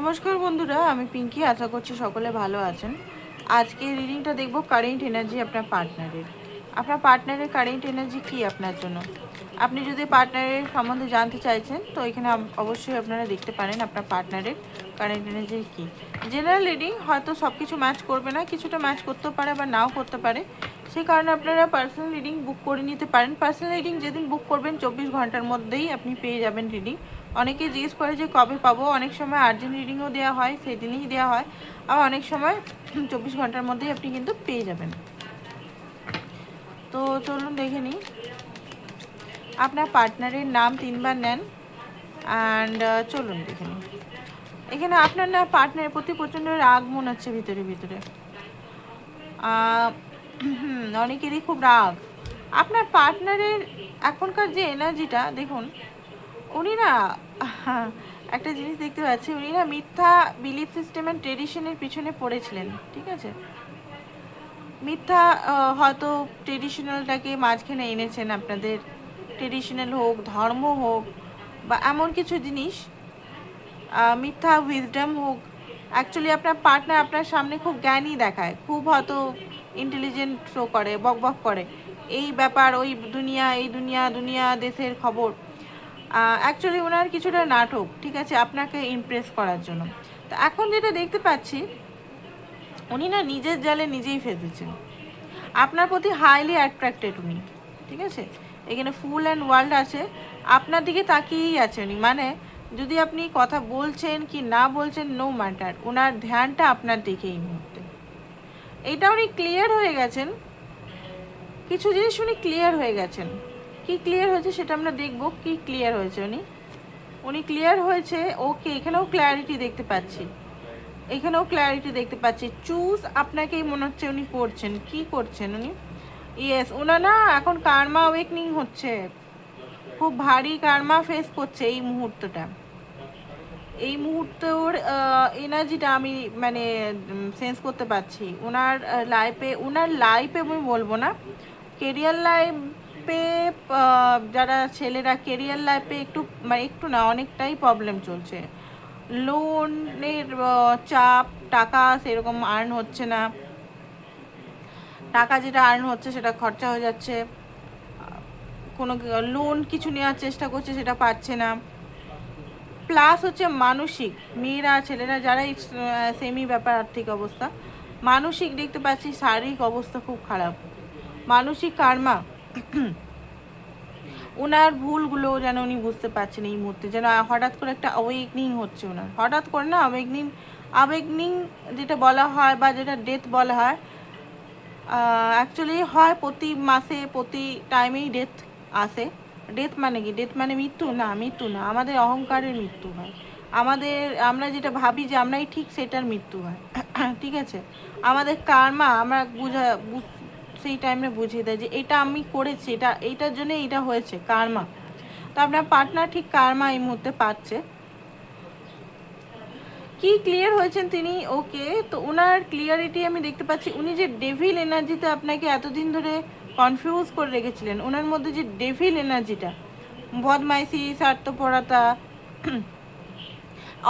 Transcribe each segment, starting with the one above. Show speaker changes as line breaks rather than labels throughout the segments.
নমস্কার বন্ধুরা, আমি পিঙ্কি। আশা করছি সকলে ভালো আছেন। আজকে রিডিংটা দেখব কারেন্ট এনার্জি আপনার পার্টনারের কারেন্ট এনার্জি কি আপনার জন্য। আপনি যদি পার্টনারের সম্বন্ধে জানতে চাইছেন তো এখানে অবশ্যই আপনারা দেখতে পারেন আপনার পার্টনারের কারেন্ট এনার্জি কি। জেনারেল রিডিং হয়তো সব কিছু ম্যাচ করবে না, কিছুটা ম্যাচ করতেও পারে বা নাও করতে পারে। সেই কারণে আপনারা পার্সোনাল রিডিং বুক করে নিতে পারেন। পার্সোনাল রিডিং যেদিন বুক করবেন 24 ঘন্টার মধ্যেই আপনি পেয়ে যাবেন রিডিং। অনেকে জিজ্ঞেস করে যে কবে পাবো। অনেক সময় আর্জেন্ট রিডিংও দেওয়া হয়, সেদিনই দেওয়া হয়। আবার অনেক সময় 24 ঘন্টার মধ্যেই আপনি কিন্তু পেয়ে যাবেন। তো চলুন দেখে নিই। আপনার পার্টনারের নাম 3বার নেন অ্যান্ড চলুন দেখে নিই। এখানে আপনার না পার্টনারের প্রতি প্রচণ্ড রাগ মনে হচ্ছে ভিতরে ভিতরে। অনেকেরই খুব রাগ। আপনার পার্টনারের এখনকার যে এনার্জিটা দেখুন, উনি না একটা জিনিস দেখতে পাচ্ছি, উনি না মিথ্যা বিলিফ সিস্টেম অ্যান্ড ট্রেডিশনের পিছনে পড়েছিলেন। ঠিক আছে, মিথ্যা হয়তো ট্রেডিশনালটাকে মাঝখানে এনেছেন। আপনাদের ট্রেডিশনাল হোক, ধর্ম হোক, বা এমন কিছু জিনিস, মিথ্যা উইজডম হোক। অ্যাকচুয়ালি আপনার পার্টনার আপনার সামনে খুব জ্ঞানী দেখায়, খুব হয়তো ইন্টেলিজেন্ট শো করে, বক বক করে এই ব্যাপার ওই দুনিয়া, এই দুনিয়া দুনিয়া দেশের খবর। অ্যাকচুয়ালি ওনার কিছুটা নাটক, ঠিক আছে, আপনাকে ইমপ্রেস করার জন্য। তো এখন যেটা দেখতে পাচ্ছি, উনি না নিজের জালে নিজেই ফেসেছেন। আপনার প্রতি হাইলি অ্যাট্রাক্টেড উনি। ঠিক আছে, এখানে ফুল অ্যান্ড ওয়ার্ল্ড আছে, আপনার দিকে তাকিয়েই আছে উনি। মানে যদি আপনি কথা বলছেন কি না বলছেন, নো ম্যাটার, ওনার ধ্যানটা আপনার দিকে এই মুহূর্তে। এইটা উনি ক্লিয়ার হয়ে গেছেন, কিছু জিনিস উনি ক্লিয়ার হয়ে গেছেন। কি ক্লিয়ার হয়েছে সেটা আমরা দেখব। কি ক্লিয়ার হয়েছে উনি ক্লিয়ার হয়েছে। ওকে, এখানেও ক্ল্যারিটি দেখতে পাচ্ছি, চুজ আপনাকেই মনে হচ্ছে উনি করছেন। কি করছেন উনি? ইয়েস, ওনার না এখন কার্মা অ্যাওয়েকনিং হচ্ছে, খুব ভারী কার্মা ফেস করছে এই মুহূর্তটা। এই মুহূর্তের এনার্জিটা আমি মানে সেন্স করতে পারছি ওনার লাইফে আমি বলবো না, কেরিয়ার লাইফে। যারা ছেলেরা কেরিয়ার লাইফে একটু না অনেকটাই প্রবলেম চলছে। লোনের চাপ, টাকা সেরকম আর্ন হচ্ছে না, টাকা যেটা আর্ন হচ্ছে সেটা খরচা হয়ে যাচ্ছে। কোনো লোন কিছু নেওয়ার চেষ্টা করছে, সেটা পাচ্ছে না। প্লাস হচ্ছে মানসিক, মেয়েরা ছেলেরা যারাই সেমি ব্যাপার আর্থিক অবস্থা, মানসিক দেখতে পাচ্ছি শারীরিক অবস্থা খুব খারাপ। মানসিক কার্মা, ওনার ভুলগুলো যেন উনি বুঝতে পারছেন এই মুহূর্তে। যেন হঠাৎ করে একটা অ্যাওয়েকনিং হচ্ছে ওনার, হঠাৎ করে না অ্যাওয়েকনিং যেটা বলা হয় বা যেটা ডেথ বলা হয়, অ্যাকচুয়ালি হয় প্রতি মাসে প্রতি টাইমেই ডেথ আসে। ডেথ মানে কি? ডেথ মানে মৃত্যু না, মৃত্যু না, আমাদের অহংকারের মৃত্যু হয়। আমরা যেটা ভাবি যে আমরাই ঠিক, সেটার মৃত্যু হয়। ঠিক আছে, আমাদের কার্মা আমরা সেই টাইমে বুঝিয়ে দেয় যে এটা আমি করেছি, এইটার জন্য এটা হয়েছে কার্মা। তো আপনার পার্টনার ঠিক কার্মা এই মুহূর্তে পাচ্ছে। কি ক্লিয়ার হয়েছেন তিনি? ওকে, তো ওনার ক্লিয়ারিটি আমি দেখতে পাচ্ছি। উনি যে ডেভিল এনার্জিতে আপনাকে এতদিন ধরে কনফিউজ করে রেখেছিলেন, ওনার মধ্যে যে ডেভিল এনার্জিটা, বদমাইশি, স্বার্থপরতা,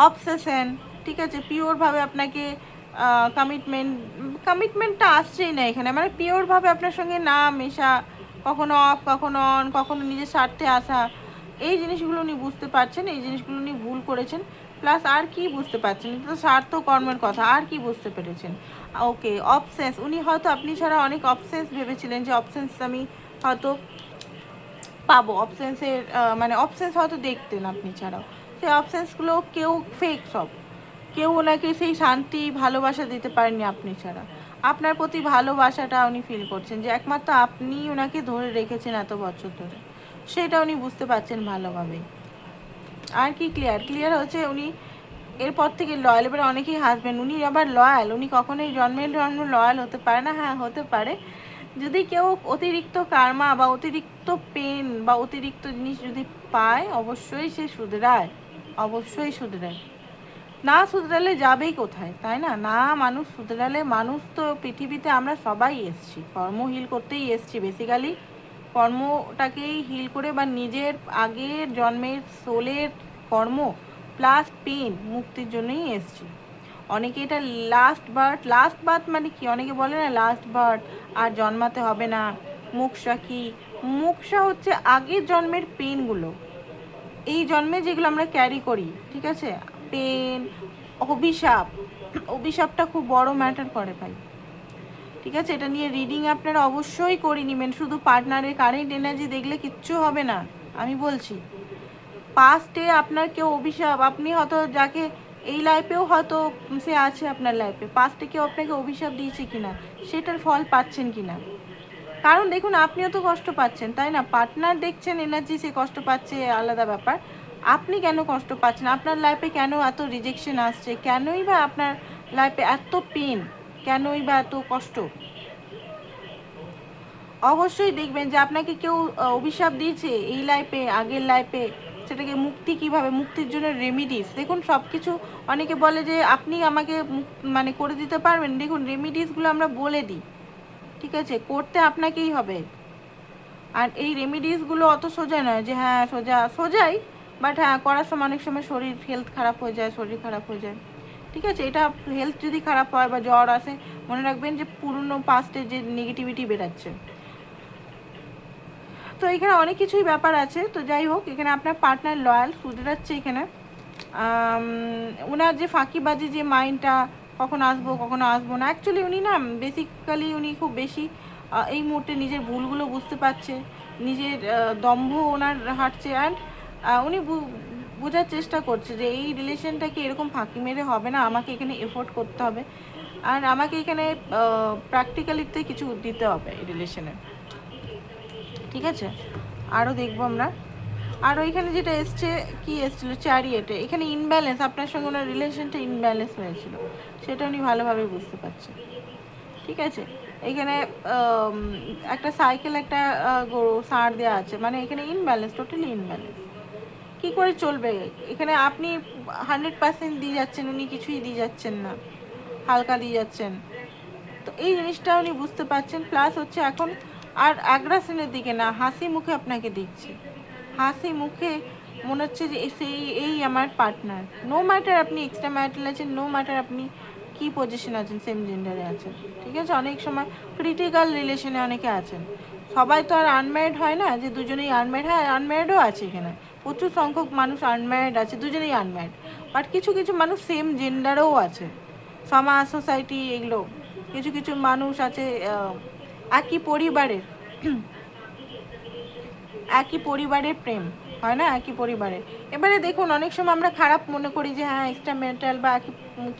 অবসেশন, ঠিক আছে, পিওরভাবে আপনাকে কমিটমেন্টটা আসছেই না এখানে। মানে পিওরভাবে আপনার সঙ্গে না মেশা, কখনো অফ কখনো অন, কখনো নিজের স্বার্থে আসা, এই জিনিসগুলো উনি বুঝতে পারছেন, এই জিনিসগুলো উনি ভুল করেছেন। প্লাস আর কি বুঝতে পারছেন? এটা তো স্বার্থ কর্মের কথা, আর কি বুঝতে পেরেছেন? ওকে, অবসেস, উনি হয়তো আপনি ছাড়া অনেক অবসেস ভেবেছিলেন যে অবসেন্স আমি হয়তো পাবো। অবসেন্সের মানে অবসেন্স হয়তো দেখতেন আপনি ছাড়াও, সেই অবসেন্সগুলো কেউ ফেক সব। কেউ ওনাকে সেই শান্তি ভালোবাসা দিতে পারেননি আপনি ছাড়া। আপনার প্রতি ভালোবাসাটা উনি ফিল করছেন যে একমাত্র আপনি ওনাকে ধরে রেখেছেন এত বছর ধরে, সেটা উনি বুঝতে পারছেন ভালোভাবে। আর কি ক্লিয়ার হচ্ছে উনি এরপর থেকে লয়াল। এবার অনেকেই হাসবেন, উনি আবার লয়াল? উনি কখনোই জন্মের জন্ম লয়াল হতে পারে না। হ্যাঁ, হতে পারে যদি কেউ অতিরিক্ত কার্মা বা অতিরিক্ত পেন বা অতিরিক্ত জিনিস যদি পায়, অবশ্যই সে শুধরায়, অবশ্যই শুধরায়। না শুধরালে যাবেই কোথায়, তাই না? না মানুষ শুধরালে, মানুষ তো পৃথিবীতে আমরা সবাই এসছি কর্ম হিল করতেই এসছি বেসিক্যালি। কর্মটাকেই হিল করে বা নিজের আগের জন্মের সোলের কর্ম, প্লাস পেন, মুক্তির জন্যই এসছি। অনেকে এটা লাস্ট বার্থ মানে কি, অনেকে বলে না লাস্ট বার্থ আর জন্মাতে হবে না। মোক্ষা কি? মোক্ষা হচ্ছে আগের জন্মের পেনগুলো, এই জন্মে যেগুলো আমরা ক্যারি করি, ঠিক আছে? পেন, অভিশাপ, অভিশাপটা খুব বড় ম্যাটার করে ভাই, ঠিক আছে? এটা নিয়ে রিডিং আপনারা অবশ্যই করে নেবেন। শুধু পার্টনারের কারেন্ট এনার্জি দেখলে কিচ্ছু হবে না, আমি বলছি। পাস্টে আপনার কেউ অভিশাপ, আপনি হয়তো যাকে এই লাইফেও হয়তো সে আছে আপনার লাইফে, পাস্টে কেউ আপনাকে অভিশাপ দিয়েছে কিনা, সেটার ফল পাচ্ছেন কিনা। কারণ দেখুন আপনিও তো কষ্ট পাচ্ছেন, তাই না? পার্টনার দেখছেন এনার্জি, সে কষ্ট পাচ্ছে আলাদা ব্যাপার। আপনি কেন কষ্ট পাচ্ছেন? আপনার লাইফে কেন এত রিজেকশন আসছে? কেনই বা আপনার লাইফে এত পেন? কেনই বা এত কষ্ট? অবশ্যই দেখবেন যে আপনাকে কেউ অভিশাপ দিয়েছে এই লাইফে, আগের লাইফে, সেটাকে মুক্তি কিভাবে, মুক্তির জন্য রেমিডিস দেখুন সব কিছু। অনেকে বলে যে আপনি আমাকে মানে করে দিতে পারবেন, দেখুন রেমিডিসগুলো আমরা বলে দিই, ঠিক আছে? করতে আপনাকেই হবে। আর এই রেমিডিসগুলো অত সোজা নয় যে হ্যাঁ সোজাই, বাট হ্যাঁ করার সময় অনেক সময় শরীর হেলথ খারাপ হয়ে যায়, শরীর খারাপ হয়ে যায়, ঠিক আছে? এটা হেলথ যদি খারাপ হয় বা জ্বর আসে, মনে রাখবেন যে পুরনো পাস্টে যে নেগেটিভিটি বেরাচ্ছে। তো এখানে অনেক কিছুই ব্যাপার আছে। তো যাই হোক, এখানে আপনার পার্টনার লয়াল শুধরাচ্ছে এখানে। ওনার যে ফাঁকিবাজি যে মাইন্ডটা, কখনো আসবো না, অ্যাকচুয়ালি উনি না বেসিক্যালি উনি খুব বেশি এই মুহূর্তে নিজের ভুলগুলো বুঝতে পারছে, নিজের দম্ভ ওনার হাঁটছে। অ্যান্ড উনি বোঝার চেষ্টা করছে যে এই রিলেশনটাকে এরকম ফাঁকি মেরে হবে না, আমাকে এখানে এফোর্ট করতে হবে, আর আমাকে এখানে প্র্যাকটিক্যালিতে কিছু দিতে হবে এই রিলেশনে, ঠিক আছে? আরও দেখবো আমরা। আর ওইখানে যেটা এসছে, কি এসছিল, চ্যারিয়েটে, এখানে ইনব্যালেন্স, আপনার সঙ্গে ওনার রিলেশনটা ইনব্যালেন্স হয়েছিল, সেটা উনি ভালোভাবে বুঝতে পারছেন, ঠিক আছে? এখানে একটা সাইকেল, একটা গরু ষাঁড় দেওয়া আছে, মানে এখানে ইনব্যালেন্স, টোটালি ইনব্যালেন্স। কী করে চলবে? এখানে আপনি 100% দিয়ে যাচ্ছেন, উনি কিছুই দিয়ে যাচ্ছেন না, হালকা দিয়ে যাচ্ছেন। তো এই জিনিসটা উনি বুঝতে পারছেন। প্লাস হচ্ছে এখন আর অ্যাগ্রাসনের দিকে না, হাসি মুখে আপনাকে দেখছে, হাসি মুখে মনে হচ্ছে যে এই আমার পার্টনার। নো ম্যাটার আপনি এক্সট্রা ম্যারিটাল আছেন, নো ম্যাটার আপনি কী পজিশন আছেন, সেম জেন্ডারে আছেন, ঠিক আছে? অনেক সময় ক্রিটিক্যাল রিলেশনে অনেকে আছেন, সবাই তো আর আনম্যারিড হয় না যে দুজনেই আনম্যারিড। হ্যাঁ, আনম্যারিডও আছে এখানে, প্রচুর সংখ্যক মানুষ আনম্যারিড আছে, দুজনেই আনম্যারিড। বাট কিছু কিছু মানুষ সেম জেন্ডারেও আছে, সমাজ, সোসাইটি, এগুলো কিছু কিছু মানুষ আছে একই পরিবারের প্রেম হয় না, একই পরিবারে। এবারে দেখুন অনেক সময় আমরা খারাপ মনে করি যে হ্যাঁ এক্সট্রা ম্যারিটাল বা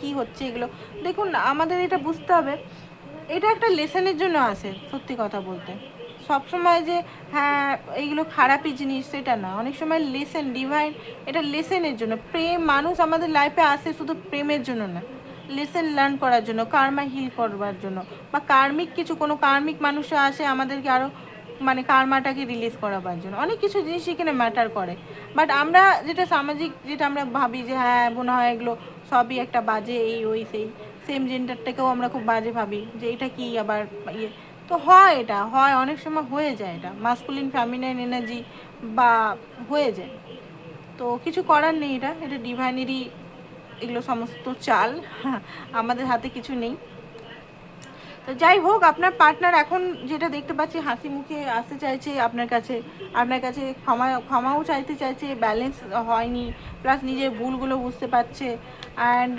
কী হচ্ছে এগুলো। দেখুন আমাদের এটা বুঝতে হবে, এটা একটা লেসনের জন্য আসে, সত্যি কথা বলতে। সবসময় যে হ্যাঁ এইগুলো খারাপই জিনিস সেটা না, অনেক সময় লেসন, ডিভাইন, এটা লেসনের জন্য। প্রেম, মানুষ আমাদের লাইফে আসে শুধু প্রেমের জন্য না, লেসন লার্ন করার জন্য, কার্মা হিল করবার জন্য, বা কার্মিক কিছু, কোনো কার্মিক মানুষ আসে আমাদেরকে আরও মানে কার্মাটাকে রিলিজ করাবার জন্য। অনেক কিছু জিনিস এখানে ম্যাটার করে। বাট আমরা যেটা সামাজিক, যেটা আমরা ভাবি যে হ্যাঁ মনে হয় এগুলো সবই একটা বাজে, এই ওই সেই, সেম জেন্ডারটাকেও আমরা খুব বাজে ভাবি যে এটা কি আবার ইয়ে। তো হয়, এটা হয়, অনেক সময় হয়ে যায়, এটা মাস্কুলিন ফ্যামিনাইন এনার্জি বা হয়ে যায়। তো কিছু করার নেই, এটা ডিভাইনেরই এগুলো সমস্ত চাল, হ্যাঁ, আমাদের হাতে কিছু নেই। তো যাই হোক, আপনার পার্টনার এখন যেটা দেখতে পাচ্ছি হাসি মুখে আসতে চাইছে আপনার কাছে ক্ষমাও চাইতে চাইছে, ব্যালেন্স হয়নি, প্লাস নিজের ভুলগুলো বুঝতে পারছে। অ্যান্ড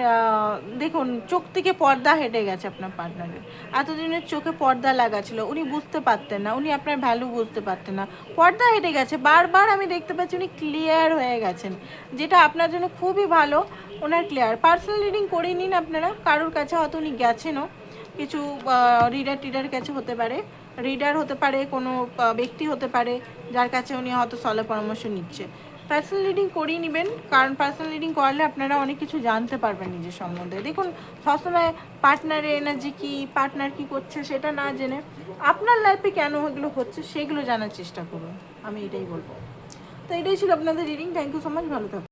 দেখুন চোখ থেকে পর্দা হেঁটে গেছে আপনার পার্টনারের। এতদিনের চোখে পর্দা লাগা ছিল, উনি বুঝতে পারতেন না, উনি আপনার ভ্যালু বুঝতে পারতেন না, পর্দা হেঁটে গেছে বারবার। আমি দেখতে পাচ্ছি উনি ক্লিয়ার হয়ে গেছেন, যেটা আপনার জন্য খুবই ভালো। ওনার ক্লিয়ার। পার্সোনাল রিডিং করে নিন আপনারা, কারোর কাছে হয়তো উনি গেছেনও, কিছু রিডার কাছে হতে পারে, রিডার হতে পারে, কোনো ব্যক্তি হতে পারে যার কাছে উনি হয়তো সলে পরামর্শ নিচ্ছে। পার্সোনাল রিডিং করিয়ে নেবেন, কারণ পার্সোনাল রিডিং করলে আপনারা অনেক কিছু জানতে পারবেন নিজের সম্বন্ধে। দেখুন সবসময় পার্টনারের এনার্জি কী, পার্টনার কী করছে সেটা না জেনে আপনার লাইফে কেন এগুলো হচ্ছে সেগুলো জানার চেষ্টা করুন, আমি এটাই বলবো। তো এটাই ছিল আপনাদের reading. Thank you so much, ভালো থাকুন।